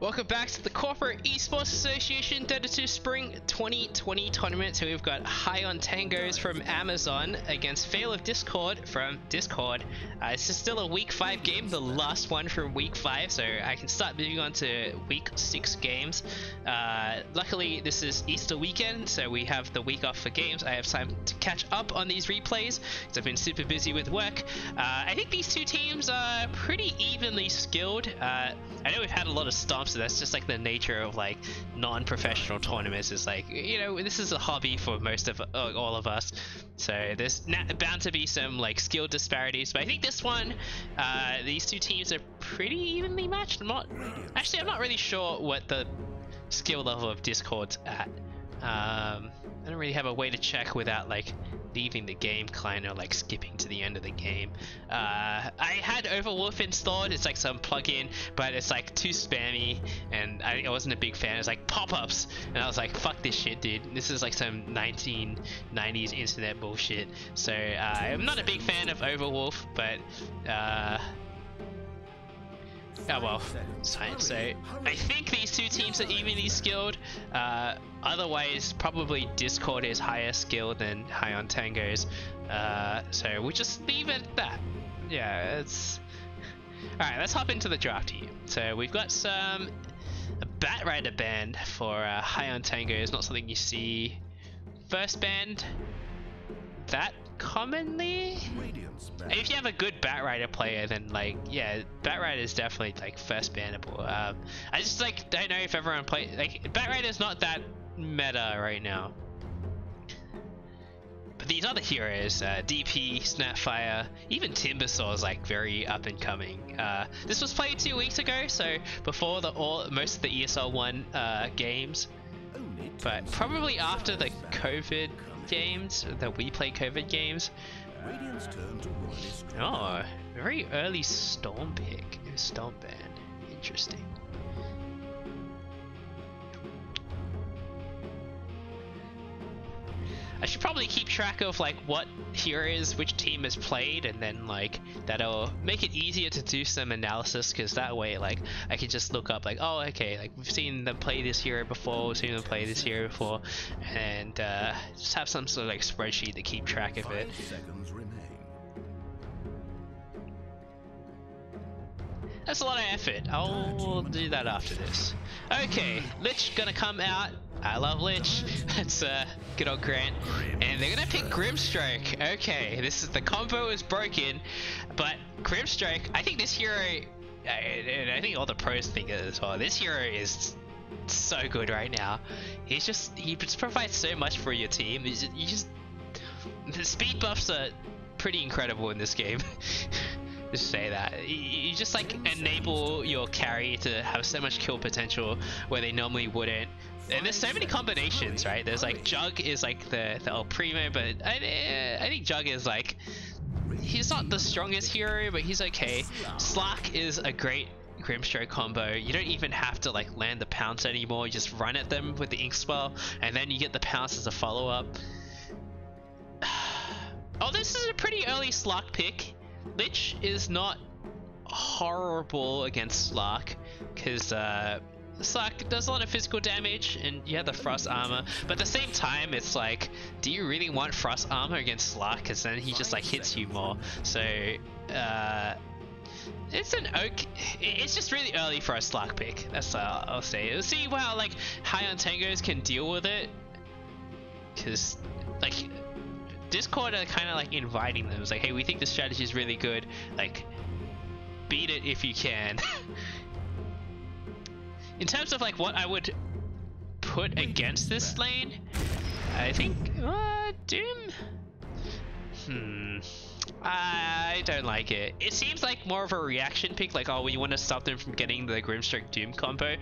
Welcome back to the Corporate Esports Association Dota 2 Spring 2020 tournament. So we've got High on Tangoes from AMZN against Fail of Discord from Discord. This is still a week 5 game, the last one from week 5, so I can start moving on to week 6 games. Luckily this is Easter weekend, so we have the week off for games. I have time to catch up on these replays because I've been super busy with work. I think these two teams are pretty evenly skilled. I know we've had a lot of stomps, so that's just like the nature of like non-professional tournaments. It's like, you know, this is a hobby for most of all of us, so there's bound to be some like skill disparities, but I think this one, these two teams are pretty evenly matched. I'm not really sure what the skill level of Discord's at. I don't really have a way to check without like leaving the game client or like skipping to the end of the game. I had Overwolf installed. It's like some plugin, but it's like too spammy and I wasn't a big fan. It's like pop-ups and I was like, fuck this shit, dude. This is like some 1990s internet bullshit. So I'm not a big fan of Overwolf, but oh well, science. So I think these two teams are evenly skilled. Otherwise, probably Discord is higher skill than High on Tangoes. So we'll just leave it at that. Yeah, it's alright. Let's hop into the draft here. So we've got a Bat Rider band for High on Tangoes. Not something you see first band that commonly. If you have a good Bat Rider player, then like, yeah, Bat Rider is definitely like first bannable. I just like don't know if everyone play like Bat Rider is not that meta right now. But these other heroes, DP, Snapfire, even Timbersaw is like very up and coming. This was played 2 weeks ago, so before most of the ESL 1 games, but probably after the COVID games, the We Play COVID games. Oh, very early Storm pick. Storm ban. Interesting. I should probably keep track of like what heroes which team has played, and then like that'll make it easier to do some analysis, because that way like I can just look up like, oh okay, like we've seen them play this hero before, we've seen them play this hero before, and just have some sort of like spreadsheet to keep track of it. That's a lot of effort. I'll do that after this. Okay, Lich gonna come out. I love Lich. That's good old Grant. And they're gonna pick Grimstroke. Okay, this is the combo is broken, but Grimstroke, I think this hero, and I think all the pros think it as well, this hero is so good right now. He just provides so much for your team. The speed buffs are pretty incredible in this game. Just say that. You just like enable your carry to have so much kill potential where they normally wouldn't. And there's so many combinations, right? There's like Jug is like the El Primo, but I think Jug is like, he's not the strongest hero, but he's okay. Slack is a great Grimstroke combo. You don't even have to like land the pounce anymore. You just run at them with the Ink Spell, and then you get the pounce as a follow-up. Oh, this is a pretty early Slack pick. Lich is not horrible against Slark, because Slark does a lot of physical damage and you have the Frost armor, but at the same time it's like, do you really want Frost armor against Slark, because then he just like hits you more. So it's just really early for a Slark pick. That's I'll say. We'll see how like High on Tangoes can deal with it, because like Discord are kind of like inviting them. It's like, hey, we think the strategy is really good. Like, beat it if you can. In terms of like what I would put against this lane, I think Doom. I don't like it. It seems like more of a reaction pick, like, oh, we want to stop them from getting the Grimstroke Doom combo.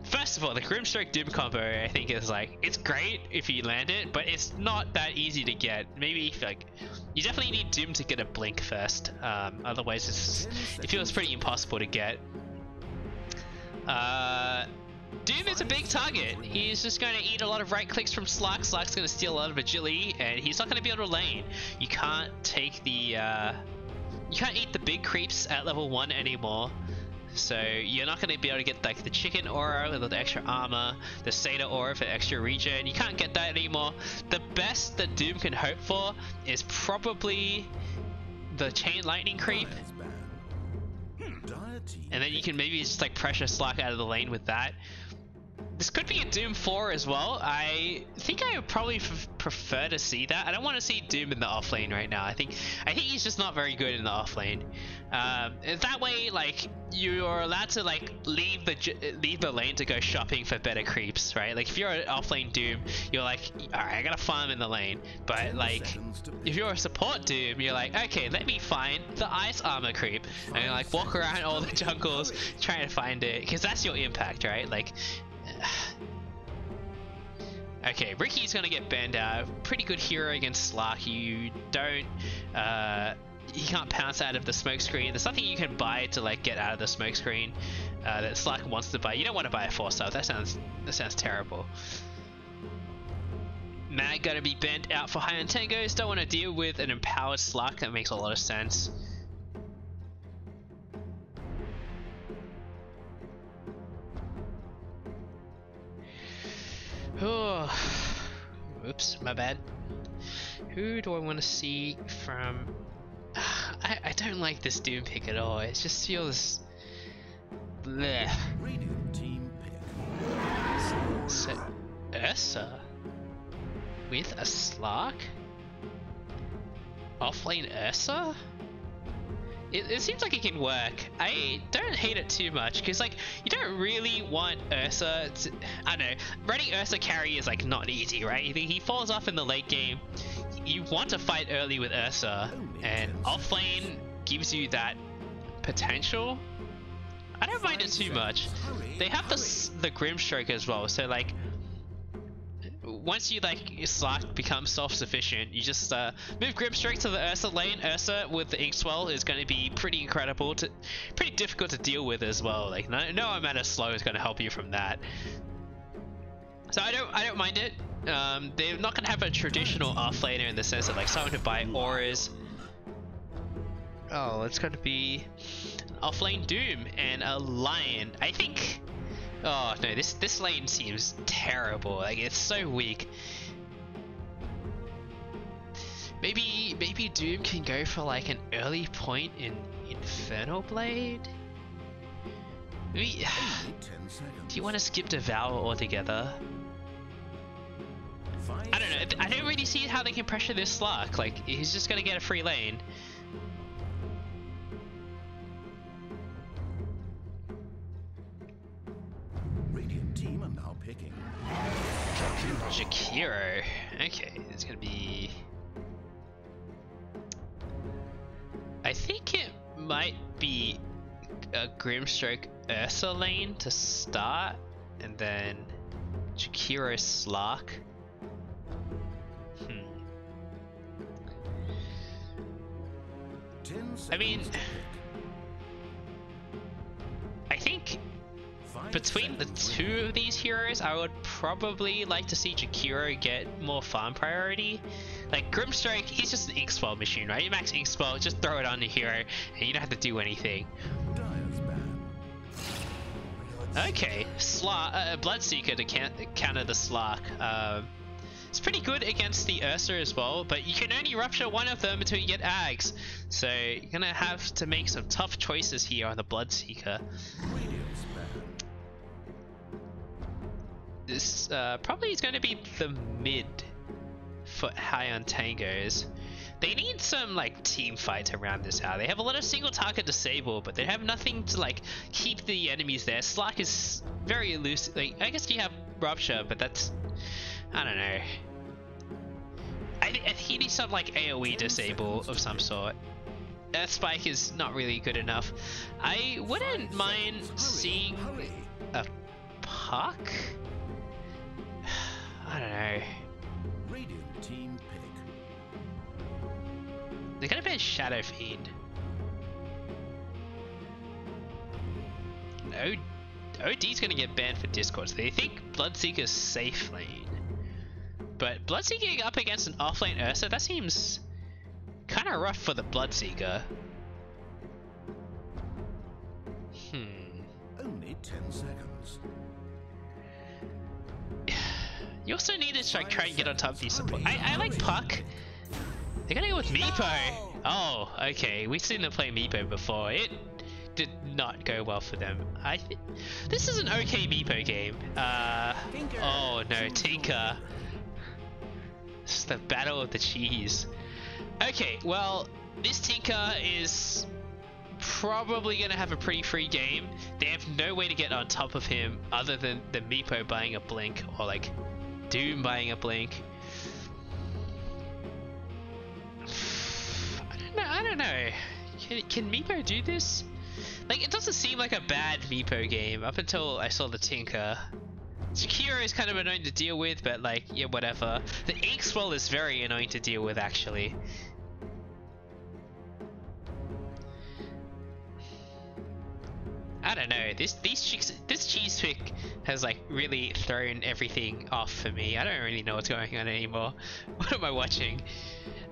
First of all, the Grimstroke Doom combo, I think, is like, it's great if you land it, but it's not that easy to get. Maybe if, like, you definitely need Doom to get a blink first. Otherwise, it feels pretty impossible to get. Doom is a big target. He's just going to eat a lot of right clicks from Slark. Slark's going to steal a lot of agility, and he's not going to be able to lane. You can't take the, you can't eat the big creeps at level 1 anymore. So you're not going to be able to get like the chicken aura with the extra armor, the Seder aura for extra regen. You can't get that anymore. The best that Doom can hope for is probably the chain lightning creep. And then you can maybe just like pressure Slark out of the lane with that. This could be a Doom 4 as well. I think I would probably prefer to see that. I don't want to see Doom in the off lane right now. I think he's just not very good in the off lane. That way, like, you're allowed to like leave the lane to go shopping for better creeps, right? Like if you're an off lane Doom, you're like, alright, I gotta farm in the lane. But like, if you're a support Doom, you're like, okay, let me find the ice armor creep, and like walk around all the jungles trying to find it, because that's your impact, right? Like. Okay, Ricky's gonna get banned out. Pretty good hero against Slark. You don't, he can't pounce out of the smoke screen. There's nothing you can buy to like get out of the smoke screen that Slark wants to buy. You don't want to buy a 4-star. That sounds terrible. Mag gonna be banned out for high on Tangoes. Don't want to deal with an empowered Slark. That makes a lot of sense. Oh, oops, my bad. Who do I want to see from... I don't like this Doom pick at all. It just feels... bleh. Team pick. So, Ursa? With a Slark? Offlane Ursa? It seems like it can work. I don't hate it too much, because like, you don't really want Ursa to, I don't know, running Ursa carry is like not easy, right? He falls off in the late game. You want to fight early with Ursa, and offlane gives you that potential. I don't mind it too much. They have the Grimstroke as well, so like, once you like Slark becomes self-sufficient, you just move Grimstroke to the Ursa lane. Ursa with the Inkswell is going to be pretty incredible, pretty difficult to deal with as well. Like no amount of slow is going to help you from that. So I don't mind it. They're not going to have a traditional offlaner in the sense of like someone to buy auras. Oh, it's going to be an offlane Doom and a Lion. I think. Oh no, this lane seems terrible. Like it's so weak. Maybe Doom can go for like an early point in Infernal Blade. Maybe. Do you want to skip Devour altogether? I don't know. I don't really see how they can pressure this Slark. Like he's just gonna get a free lane. Jakiro. Okay, it's gonna be... I think it might be a Grimstroke Ursa lane to start, and then Jakiro Slark. I mean... I think... between the two of these heroes, I would probably like to see Jakiro get more farm priority. Like Grimstroke, he's just an Inkswell machine, right? You max Inkswell, just throw it on the hero, and you don't have to do anything. Okay, Bloodseeker to counter the Slark. It's pretty good against the Ursa as well, but you can only rupture one of them until you get Ags. So you're gonna have to make some tough choices here on the Bloodseeker. This probably is going to be the mid for high on Tangoes. They need some like team fights around this out. They have a lot of single target disable, but they have nothing to like keep the enemies there. Slark is very elusive. Like, I guess you have Rupture, but that's, I don't know. I think he needs some like AoE disable of some sort. That Spike is not really good enough. I wouldn't mind seeing a Puck. I don't know. Radiant team pick. They're gonna ban Shadow Fiend. OD's gonna get banned for Discord, so they think Bloodseeker's safe lane. But Bloodseeker up against an offlane Ursa, that seems kind of rough for the Bloodseeker. Only 10 seconds. You also need to like, try and get on top of these support. I like Puck. They're gonna go with Meepo. Oh, okay. We've seen them play Meepo before. It did not go well for them. This is an okay Meepo game. Oh no, Tinker. This is the battle of the cheese. Okay, well, this Tinker is probably gonna have a pretty free game. They have no way to get on top of him other than the Meepo buying a blink or like Doom buying a blink. I don't know. Can Meepo do this? Like, it doesn't seem like a bad Meepo game up until I saw the Tinker. Shakira is kind of annoying to deal with, but like, yeah, whatever. The Ink Swell is very annoying to deal with, actually. I don't know. This cheese pick has like really thrown everything off for me. I don't really know what's going on anymore. What am I watching?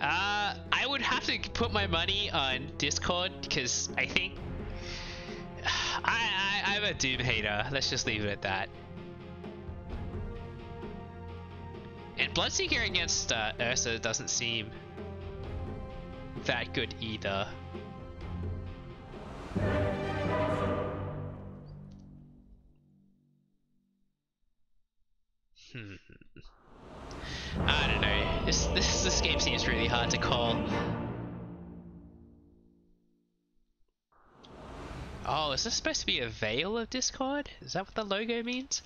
I would have to put my money on Discord because I think I'm a Doom hater. Let's just leave it at that. And Bloodseeker against Ursa doesn't seem that good either. I don't know. This game seems really hard to call. Oh, is this supposed to be a veil of Discord? Is that what the logo means?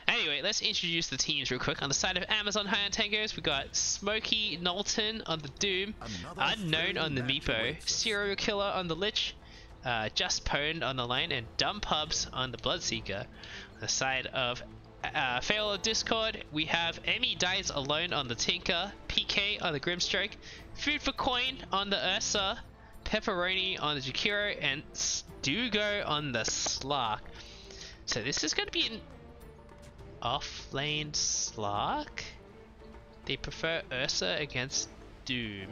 Anyway, let's introduce the teams real quick. On the side of Amazon High on Tangoes, we got Smokey Knowlton on the Doom, Unknown on the Meepo, Serial Killer on the Lich, Just Pwned on the Lane, and Dumb Pubs on the Bloodseeker. On the side of Fail of Discord, we have Emmy Dies Alone on the Tinker, PK on the Grimstroke, Food for Coin on the Ursa, Pepperoni on the Jakiro, and Stugo on the Slark. So this is going to be an off-lane Slark. They prefer Ursa against Doom.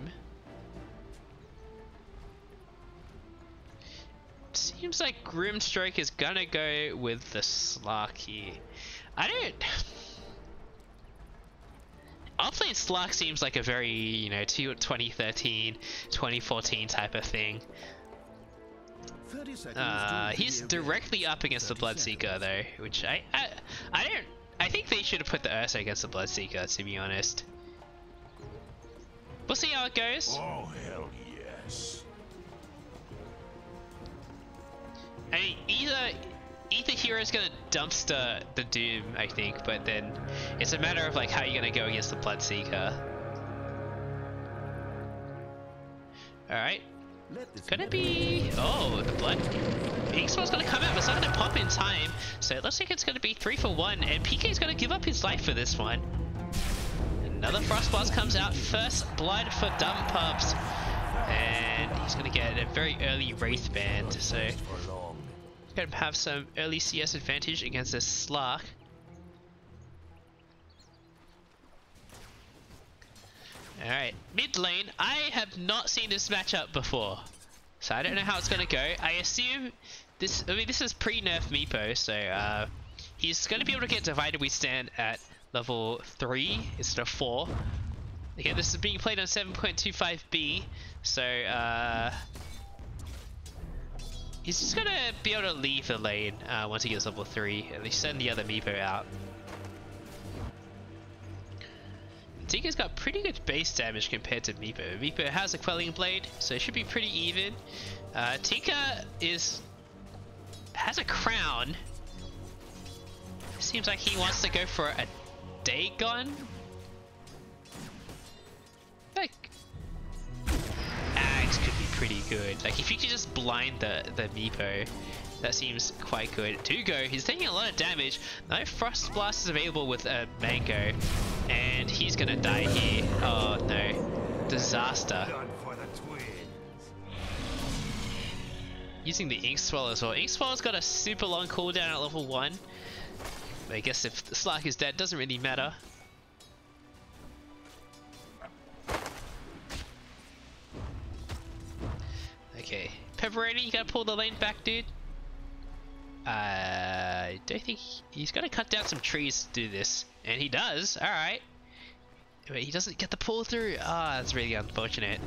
Seems like Grimstroke is gonna go with the Slark here. Off-lane Slark seems like a very, you know, 2013, 2014 type of thing. He's directly up against the Bloodseeker though, which I think they should have put the Ursa against the Bloodseeker, to be honest. We'll see how it goes. Oh, hell yes. I mean, either hero's gonna dumpster the Doom, I think, but then it's a matter of like how you're gonna go against the Bloodseeker. Alright. Gonna be... oh, the blood... Ink Swell's gonna come out, but it's not gonna pop in time. So it looks like it's gonna be 3 for 1, and PK's gonna give up his life for this one. Another Frost Blast comes out. First blood for Dumb Pubs. And he's gonna get a very early Wraith Band, so... gonna have some early CS advantage against this Slark. Alright, mid lane. I have not seen this matchup before, so I don't know how it's gonna go. I assume this, I mean, this is pre-nerf Meepo, so he's gonna be able to get Divided Withstand at level 3 instead of 4. Again, this is being played on 7.25B, so he's just gonna be able to leave the lane once he gets level 3, at least send the other Meepo out. Tinker's got pretty good base damage compared to Meepo. Meepo has a Quelling Blade, so it should be pretty even. Tinker has a crown. Seems like he wants to go for a Dagon. Like, Ags could be pretty good. Like, if you could just blind the Meepo, that seems quite good. Tugo, he's taking a lot of damage. No Frost Blast is available with a Mango, and he's gonna die here. Oh no, disaster. Using the Ink Swell as well. Ink Swell's got a super long cooldown at level 1. I guess if the Slark is dead, doesn't really matter. Okay, Pepperoni, you gotta pull the lane back, dude. I don't think he's gonna cut down some trees to do this, and he does. All right, but he doesn't get the pull through. Ah, that's really unfortunate.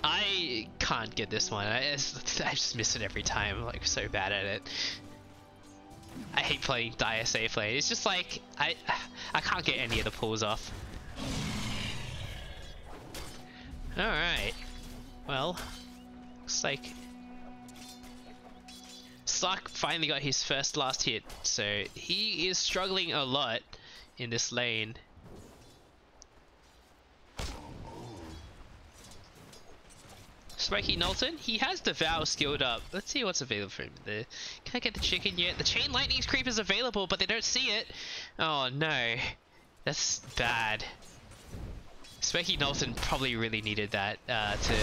I can't get this one. I just miss it every time. I'm like so bad at it. I hate playing dire safe lane. It's just like I can't get any of the pulls off. All right. Well, looks like Slark finally got his first last hit, so he is struggling a lot in this lane. Smoky Knowlton, he has Devour skilled up. Let's see what's available for him. Can't get the chicken yet. The Chain Lightning's creep is available, but they don't see it. Oh no, that's bad. Smoky Knowlton probably really needed that to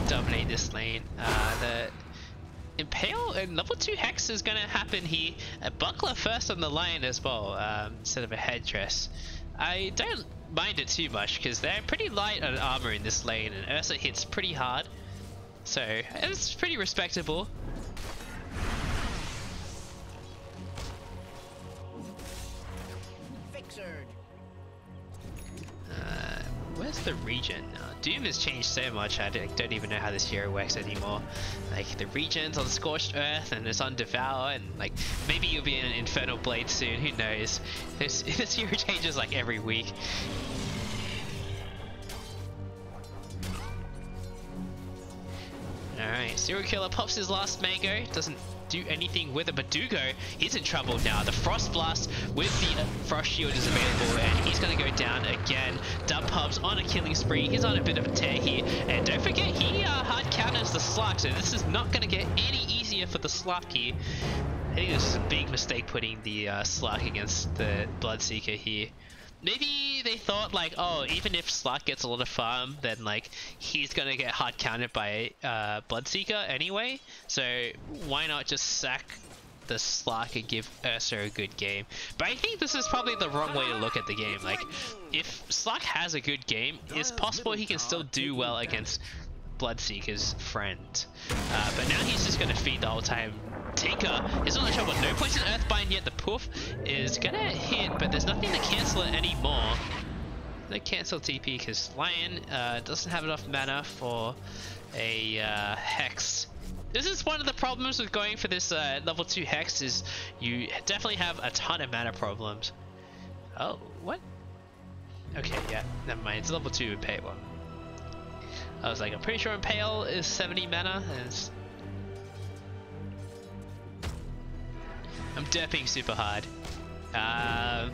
dominate this lane. The Impale and level 2 Hex is gonna happen here. A Buckler first on the line as well, instead of a Headdress. I don't mind it too much because they're pretty light on armor in this lane, and Ursa hits pretty hard, so it's pretty respectable. Where's the regen? Doom has changed so much. I don't even know how this hero works anymore. Like the regen's on Scorched Earth and it's on Devour, and like maybe you'll be in an Infernal Blade soon. Who knows? This hero changes like every week. Alright, Serial Killer pops his last mango, doesn't do anything with it, but Dugo, he's in trouble now. The Frost Blast with the Frost Shield is available, and he's going to go down again. Dub Pub's on a killing spree. He's on a bit of a tear here, and don't forget, he hard counters the Slark, so this is not going to get any easier for the Slark here. I think this is a big mistake putting the Slark against the Bloodseeker here. Maybe they thought like, oh, even if Slark gets a lot of farm, then like he's gonna get hard countered by Bloodseeker anyway. So why not just sack the Slark and give Ursa a good game? But I think this is probably the wrong way to look at the game. Like, if Slark has a good game, it's possible he can still do well against Bloodseeker's friend. But now he's just gonna feed the whole time. Tinker is on the trouble. No points in Earthbind yet. The Poof is gonna hit, but there's nothing to cancel it anymore. No cancel TP because Lion doesn't have enough mana for a Hex. This is one of the problems with going for this level 2 Hex, is you definitely have a ton of mana problems. Oh, what? Okay, yeah, never mind. It's level 2 Impale. I was like, I'm pretty sure Impale is 70 mana, and it's... I'm derping super hard. Yeah,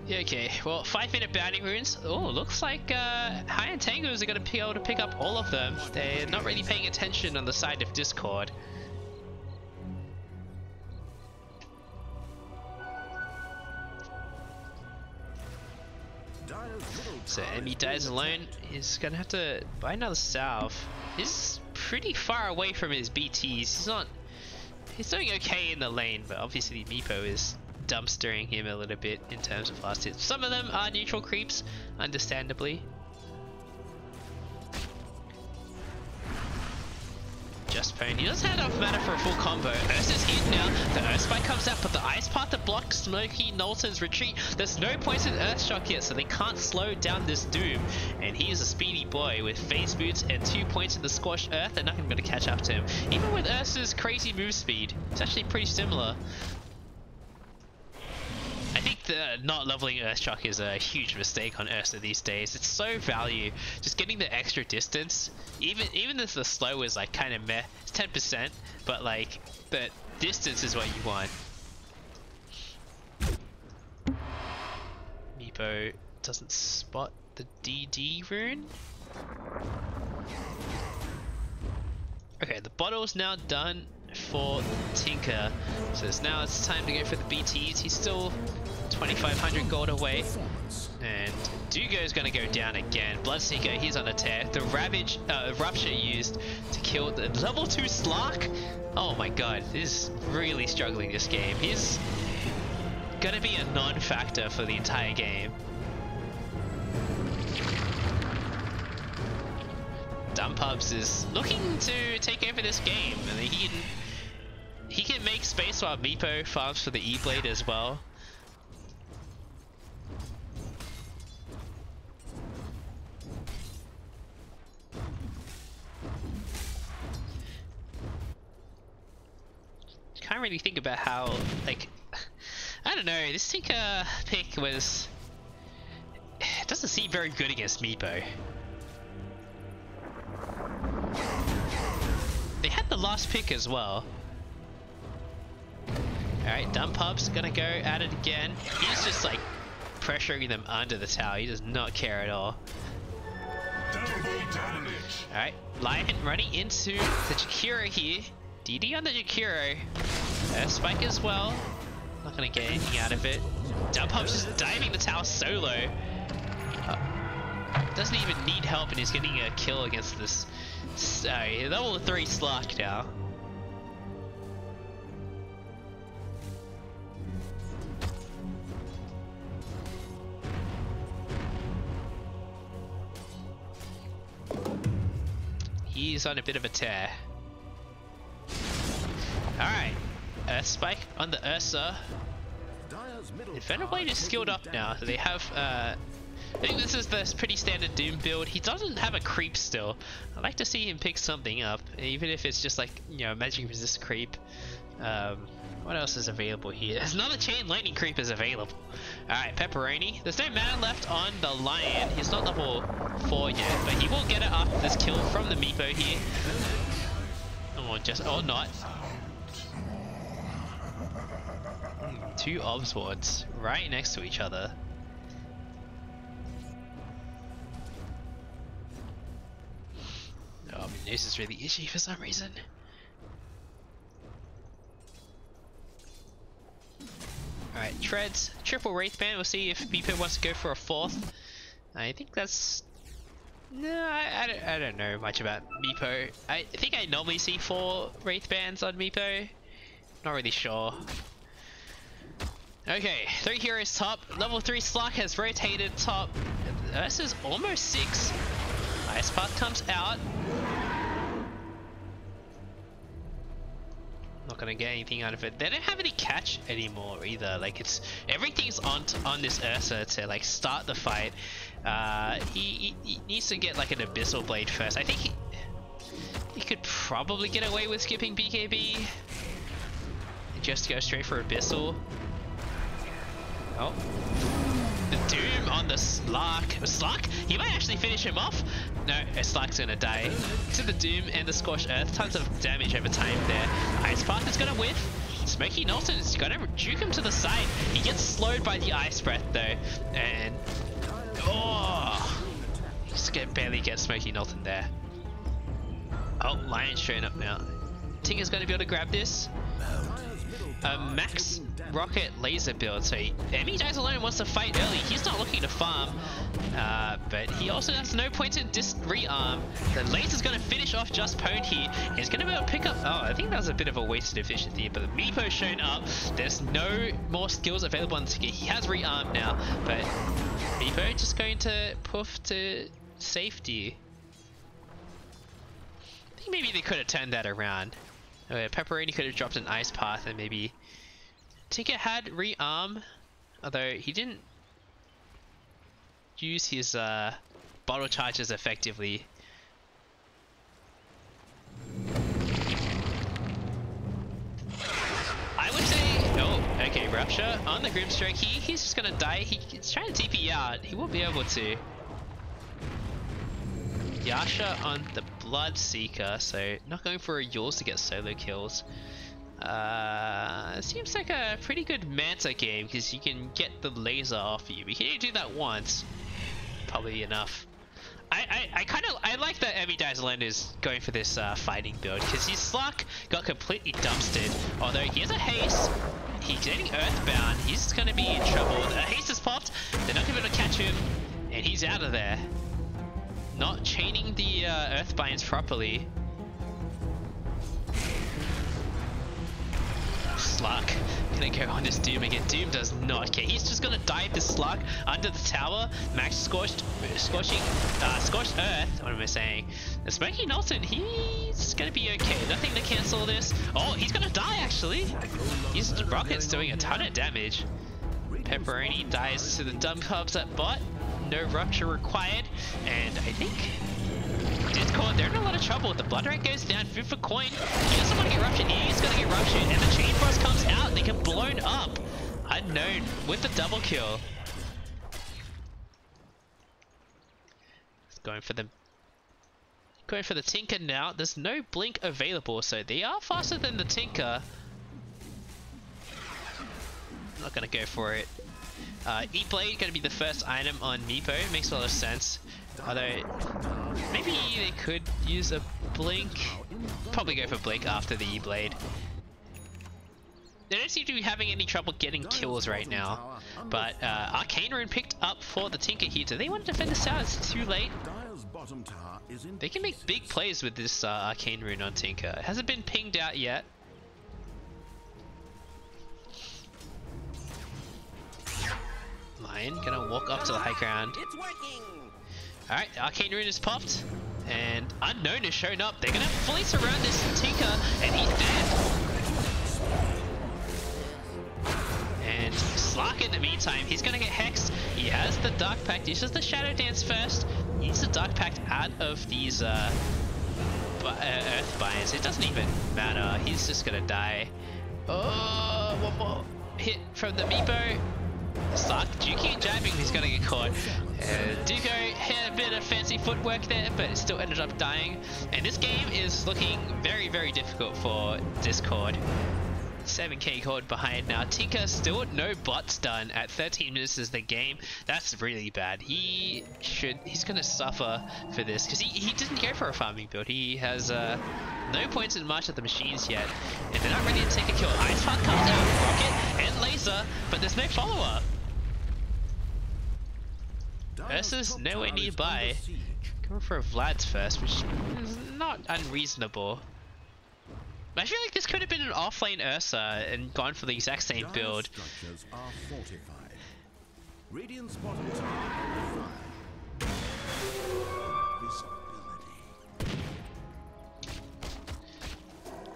okay, well, 5-minute bounding runes. Oh, looks like High and Tangoes are going to be able to pick up all of them. They're not really paying attention on the side of Discord. So Emmy dies alone. He's going to have to buy another salve. He's pretty far away from his BTs. He's doing okay in the lane, but obviously Meepo is dumpstering him a little bit in terms of last hits. Some of them are neutral creeps, understandably. Just Pwn. He doesn't have enough mana for a full combo. Ursa's in now. The Earthspike comes out, but the Ice Path to block Smoky Knowlton's retreat. There's no points in Earthshock yet, so they can't slow down this Doom. And he is a speedy boy with Phase Boots and 2 points in the Scorched Earth, and nothing going to catch up to him. Even with Ursa's crazy move speed, it's actually pretty similar. I think the not leveling Earthshock is a huge mistake on Ursa these days. It's so value. Just getting the extra distance, even if the slow is like kind of meh, it's 10%, but like the distance is what you want. Meepo doesn't spot the DD rune. Okay, the bottle's now done for Tinker, so now it's time to go for the BTs. He's still 2,500 gold away, and Dugo is going to go down again. Bloodseeker, he's on a tear. The Rupture used to kill the level 2 Slark. Oh my god, he's really struggling this game. He's going to be a non-factor for the entire game. Dumpubs is looking to take over this game. I mean, he can make space while Meepo farms for the E-Blade as well. Can't really think about how, like, I don't know, this Tinker pick was... It doesn't seem very good against Meepo. They had the last pick as well. Alright, Dumpub's gonna go at it again. He's just like pressuring them under the tower. He does not care at all. Alright, Lion running into the Jakiro here. DD on the Jakiro. Spike as well. Not gonna get anything out of it. Dumpub's just diving the tower solo. Doesn't even need help and he's getting a kill against this level 3 Slark now. He's on a bit of a tear. Alright, Earth Spike on the Ursa. Inferno Blade is skilled up now. They have I think this is the pretty standard Doom build. He doesn't have a creep still. I'd like to see him pick something up, even if it's just like, you know, magic resist creep. What else is available here? There's another chain lightning creep is available. Alright, Pepperoni. There's no mana left on the Lion. He's not level 4 yet, but he will get it after this kill from the Meepo here. Or not. Two Obswords right next to each other. Oh, my nose is really itchy for some reason. Alright, Treads, triple Wraithband. We'll see if Meepo wants to go for a 4th. I think that's... No, I don't know much about Meepo. I think I normally see 4 Wraithbands on Meepo. Not really sure. Okay, 3 heroes top. Level 3 Slark has rotated top. This is almost 6. Ice Path comes out. Not gonna get anything out of it. They don't have any catch anymore either. Like it's everything's on this Ursa to like start the fight. He needs to get like an Abyssal Blade first. I think he could probably get away with skipping BKB. Just go straight for Abyssal. Oh. The Doom on the Slark. Slark? He might actually finish him off. No, Slark's gonna die. To the Doom and the Scorched Earth. Tons of damage over time there. Ice Path is gonna whiff. Smoky Knowlton is gonna juke him to the side. He gets slowed by the Ice Breath though. And... oh! Just barely get Smoky Knowlton there. Oh, Lion's showing up now. Tinker's gonna be able to grab this. Max rocket laser build, so Emmy Dies Alone wants to fight early. He's not looking to farm, but he also has no point to rearm. The laser's going to finish off Just Pwned here. He's going to be able to pick up... oh, I think that was a bit of a wasted efficiency, but the Meepo's shown up. There's no more skills available on Tinker. He has rearmed now, but Meepo just going to poof to safety. I think maybe they could have turned that around. Pepperoni could have dropped an Ice Path and maybe Tinker had rearm, although he didn't use his bottle charges effectively. I would say, oh, okay, Rupture on the Grimstroke. He's just gonna die. He's trying to TP out. He won't be able to. Yasha on the Bloodseeker, so not going for a Yules to get solo kills. Seems like a pretty good Manta game because you can get the laser off you. You can only do that once, probably enough. I like that Emmy Dies Alone is going for this fighting build because his Slark got completely dumpstered. Although he has a haste, he's getting Earthbound. He's gonna be in trouble. The haste is popped. They're not gonna be able to catch him, and he's out of there. Not chaining the Earthbinds properly. Slug gonna go on this Doom again. Doom does not care. He's just gonna dive the Slug under the tower. Max scorched earth. What am I saying? The Smoky Knowlton, he's gonna be okay. Nothing to cancel this. Oh, he's gonna die actually. His rocket's doing a ton of damage. Pepperoni dies to the dumb cubs at bot. No rupture required. And I think Discord, they're in a lot of trouble. The blood rank goes down, food for coin. He doesn't want to get ruptured. He's gonna get ruptured. And the chain frost comes out. They get blown up. Unknown with the double kill. Going for the Tinker now. There's no blink available, so they are faster than the Tinker. Not gonna go for it. E-Blade gonna be the first item on Meepo. Makes a lot of sense. Although maybe they could use a blink. Probably go for blink after the E-Blade. They don't seem to be having any trouble getting kills right now. But Arcane Rune picked up for the Tinker here. Do they want to defend this out? It's too late. They can make big plays with this Arcane Rune on Tinker. It hasn't been pinged out yet. Lion gonna walk up to the high ground. Alright, Arcane Rune is popped. And Unknown has shown up. They're gonna fully surround this Tinker and he's dead. And Slark in the meantime, he's gonna get hexed. He has the Dark Pact, he uses the Shadow Dance first. He needs the Dark Pact out of these Earth binds. It doesn't even matter, he's just gonna die. Oh, one more hit from the Meepo. Slark juking and jabbing, he's gonna get caught. Duco had a bit of fancy footwork there, but still ended up dying. And this game is looking very, very difficult for Discord. 7k code behind now. Tinker still no bots done at 13 minutes is the game. That's really bad. He's gonna suffer for this because he didn't go for a farming build. He has no points in much of the machines yet, and they're not ready to take a kill. Ice Fart comes out, rocket and laser, but there's no follow-up. Ursa's nowhere nearby. Going for a Vlad's first, which is not unreasonable. I feel like this could have been an offlane Ursa and gone for the exact same build. I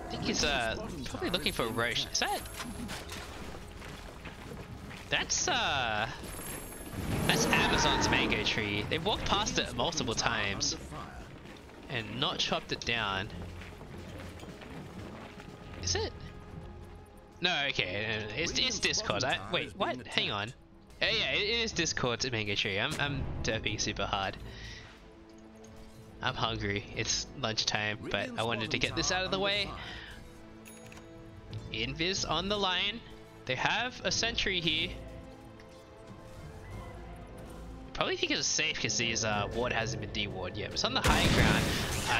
think he's probably looking for Roche. Is that? That's Amazon's mango tree. They've walked past it multiple times and not chopped it down. Is it? No, okay, it's Discord. Wait, what? Hang on. Oh yeah, it is Discord's mango tree. I'm derping super hard. I'm hungry. It's lunchtime, but I wanted to get this out of the way. Invis on the line. They have a sentry here. Probably think it's safe because his ward hasn't been de-ward yet. It's on the high ground.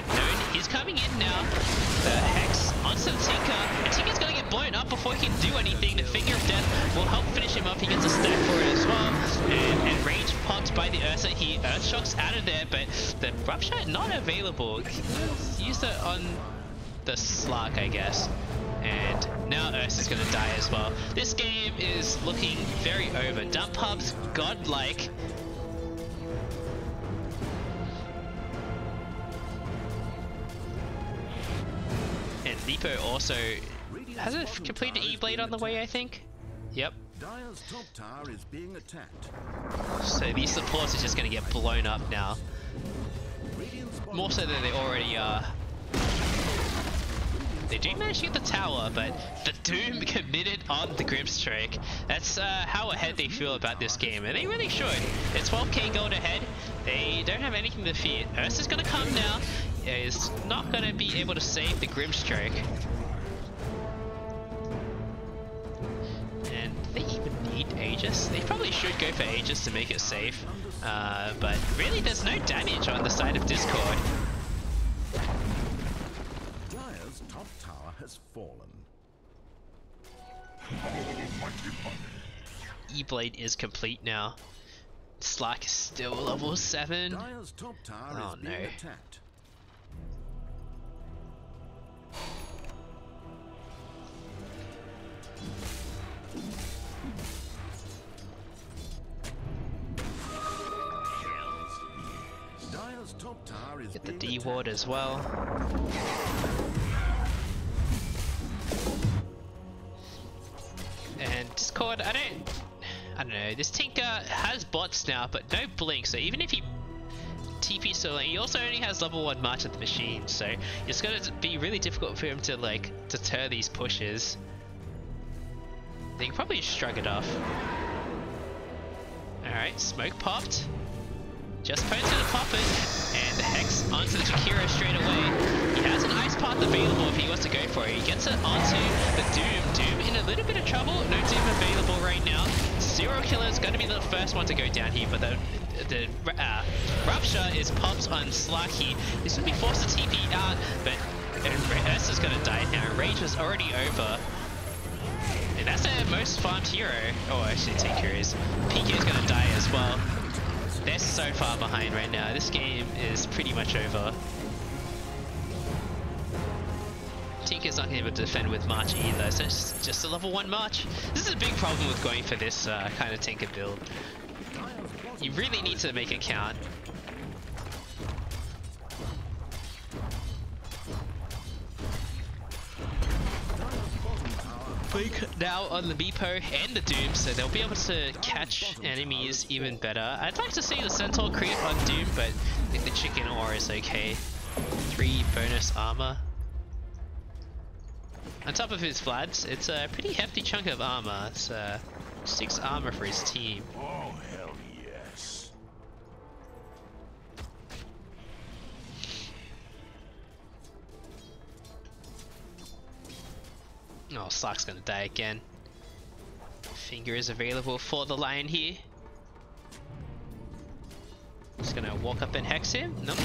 Known, he's coming in now. The Hex onto the Tinker. And Tinker's gonna get blown up before he can do anything. The Finger of Death will help finish him up. He gets a stack for it as well. And range popped by the Ursa. He Earth Shocks out of there, but the Rupture not available. Use it on the Slark, I guess. And now Ursa's gonna die as well. This game is looking very over. Dump Hub's godlike. And Lipo also has a completed E-Blade on the way, I think. Yep. So these supports are just going to get blown up now. More so than they already are. They do manage to get the tower, but the Doom committed on the Grimstrike. That's how ahead they feel about this game, and they really should. It's 12k gold ahead. They don't have anything to fear. Ursa's going to come now. Is not going to be able to save the Grimstrike. And do they even need Aegis? They probably should go for Aegis to make it safe. But really there's no damage on the side of Discord. Dire's top tower has fallen. E-Blade is complete now. Slark is still level 7. Dire's top tower Oh is no. being attacked. tower is Get the being D ward as well. And Discord, I don't know. This Tinker has bots now, but no blink. So even if he TP so late, he also only has level 1 March of the Machine. So it's gonna be really difficult for him to like deter these pushes. They can probably shrug it off. Alright, smoke popped. Just Pone's gonna pop it, and the Hex onto the Jakiro straight away. He has an Ice Path available if he wants to go for it. He gets it onto the Doom. Doom in a little bit of trouble. No Doom available right now. Zero Killer is going to be the first one to go down here, but the Rupture is popped on Slarky. He's going to be forced to TP out, but Ursa's going to die now. Rage was already over. And that's their most farmed hero. Oh, actually, Tinker is. PK is going to die as well. They're so far behind right now. This game is pretty much over. Tinker's not going to be able to defend with March either, so it's just a level 1 March. This is a big problem with going for this kind of Tinker build. You really need to make it count. Blink now on the Beepo and the Doom, so they'll be able to catch enemies even better. I'd like to see the Centaur creep on Doom, but I think the Chicken Ore is okay. 3 bonus armor. On top of his floods, it's a pretty hefty chunk of armor. It's 6 armor for his team. Oh, hell yes. Oh, Slark's gonna die again. Finger is available for the Lion here. He's gonna walk up and hex him. Nope.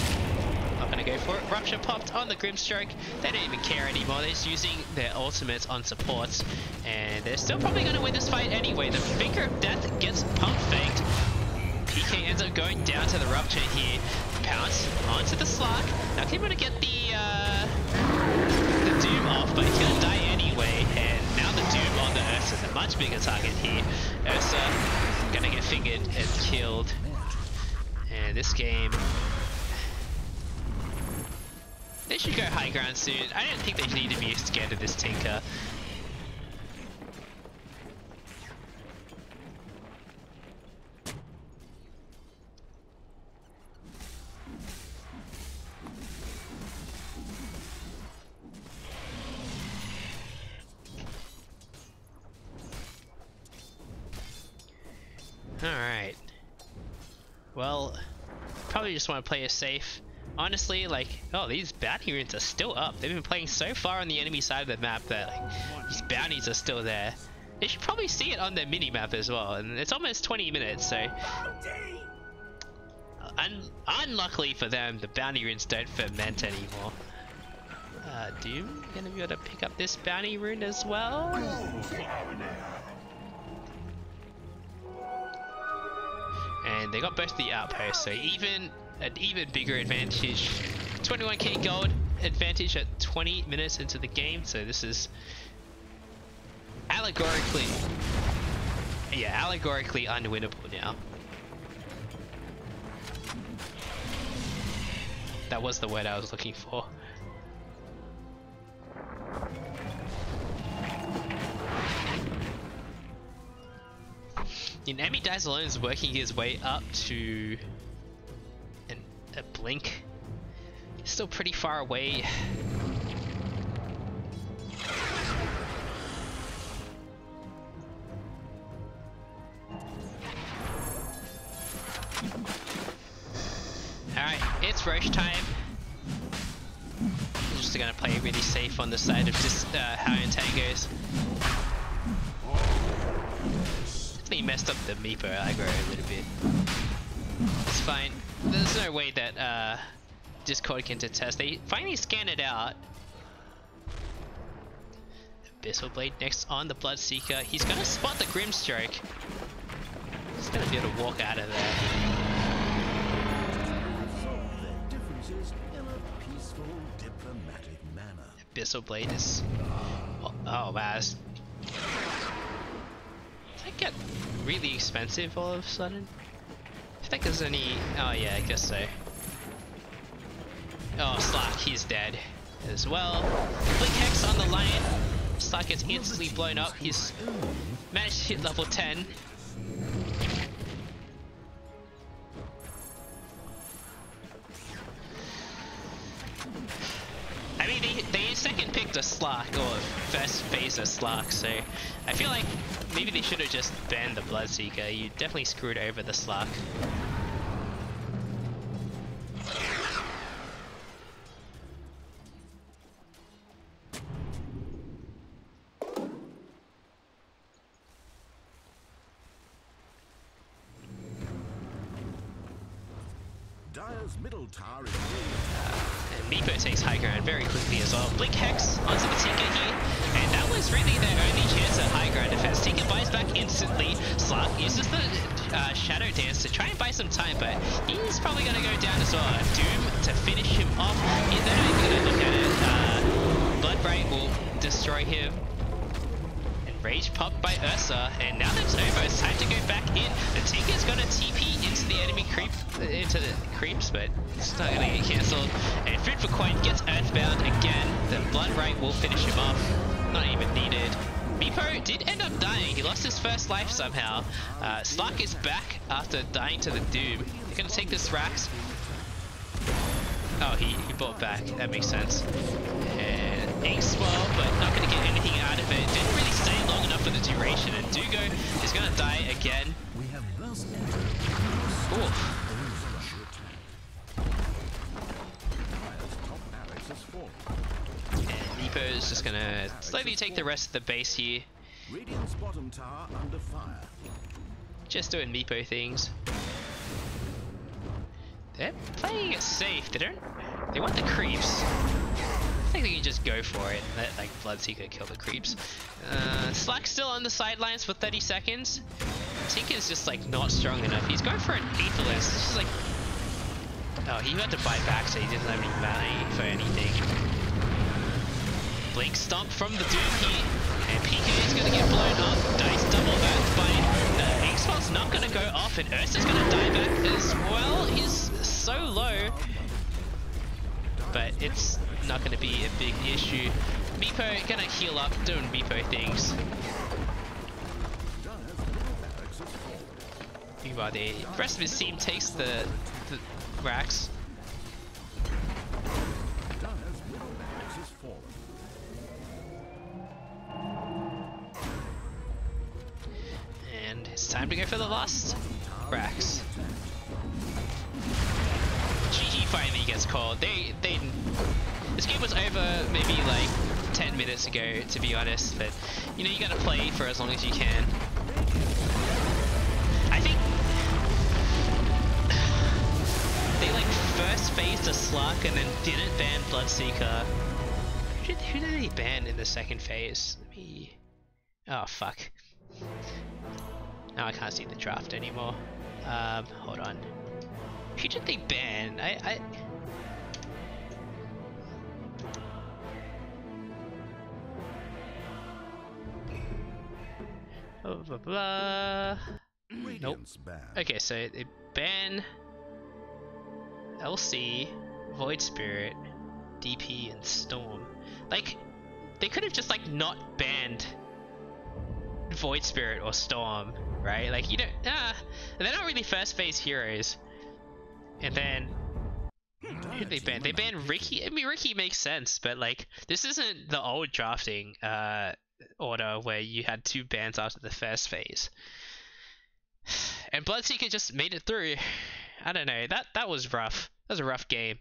Not gonna go for it. Rupture popped on the Grimstroke. They don't even care anymore. They're just using their ultimates on supports. And they're still probably gonna win this fight anyway. The Finger of Death gets pump faked. PK ends up going down to the Rupture here. Pounce onto the Slark. Now he's gonna get the Doom off, but he's gonna die anyway. And now the Doom on the Ursa is a much bigger target here. Ursa gonna get fingered and killed. And this game, they should go high ground soon. I don't think they need to be scared of this Tinker. Alright. Well, probably just want to play it safe. Honestly, like, oh, these bounty runes are still up. They've been playing so far on the enemy side of the map that like, these bounties are still there. They should probably see it on their mini-map as well, and it's almost 20 minutes, so... unluckily for them, the bounty runes don't ferment anymore. Doom gonna be able to pick up this bounty rune as well? And they got both the outposts, so an even bigger advantage. 21k gold advantage at 20 minutes into the game, so this is allegorically unwinnable now. That was the word I was looking for. Enemy Dies Alone is working his way up to a blink. He's still pretty far away. Alright, it's Roche time. I'm just gonna play really safe on the side of just High and Tangoes. He messed up the Meepo aggro a little bit. It's fine. There's no way that Discord can detest. They finally scanned it out. Abyssal Blade next on the Bloodseeker. He's gonna spot the Grimstroke. He's gonna be able to walk out of there. Abyssal Blade is... oh wow. Does that get really expensive all of a sudden? I think there's any... oh yeah, I guess so. Oh, Slark, he's dead as well. Blink Hex on the line. Slark gets instantly blown up. He's managed to hit level 10. I mean, they second picked a Slark, or first phase a Slark, so I feel like maybe they should have just banned the Bloodseeker. You definitely screwed over the Slark. Dire's middle tower is And Meepo takes high ground very quickly as well. Blink Hex onto the Tinker here, and that was really their only chance at high ground defense. Tinker buys back instantly. Slark uses the Shadow Dance to try and buy some time, but he's probably going to go down as well. Doom to finish him off. They're not even going to look at it. Bloodbright will destroy him. Rage popped by Ursa, and now that's over. It's time to go back in. The Tinker's gonna TP into the enemy into the creeps, but it's not gonna get cancelled. And Food for Coin gets Earthbound again. The Bloodbright will finish him off. Not even needed. Meepo did end up dying. He lost his first life somehow. Slark is back after dying to the Doom. They're gonna take this Rax. Oh, he bought back. That makes sense. And Inks well, but not going to get anything out of it. Didn't really stay long enough for the duration, and Dugo is going to die again. We have thus and Meepo is just going to slowly take the rest of the base here. Radiant's bottom tower under fire. Just doing Meepo things. They're playing it safe. They want the creeps. I think they can just go for it and let like Bloodseeker kill the creeps. Slack's still on the sidelines for 30 seconds. Tinker's just like not strong enough. He's going for an Aetherless. It's just like, oh, he had to bite back, so he didn't have any money for anything. Blink Stomp from the Doom here, and PK is gonna get blown up. Dice double Earth Bite. The X-Spot's not gonna go off, and Ursa's gonna die back as well. He's so low, but it's not gonna be a big issue. Meepo gonna heal up, doing Meepo things. Meanwhile, the rest of his team takes the Rax. And it's time to go for the last Rax. GG finally gets called. This game was over maybe like 10 minutes ago, to be honest, but you know, you gotta play for as long as you can. I think they like first phased a Slark and then didn't ban Bloodseeker. Who did they ban in the second phase? Oh fuck. Now I can't see the draft anymore. Hold on. Who did they ban? Blah, blah, blah. Nope. Okay, so they ban LC, Void Spirit, DP, and Storm. Like, they could have just like not banned Void Spirit or Storm, right? Like, you don't, they're not really first phase heroes. And then who did they ban? They banned Ricky. I mean, Ricky makes sense, but like, this isn't the old drafting order where you had 2 bans after the first phase. And Bloodseeker just made it through. I don't know. That was rough. That was a rough game.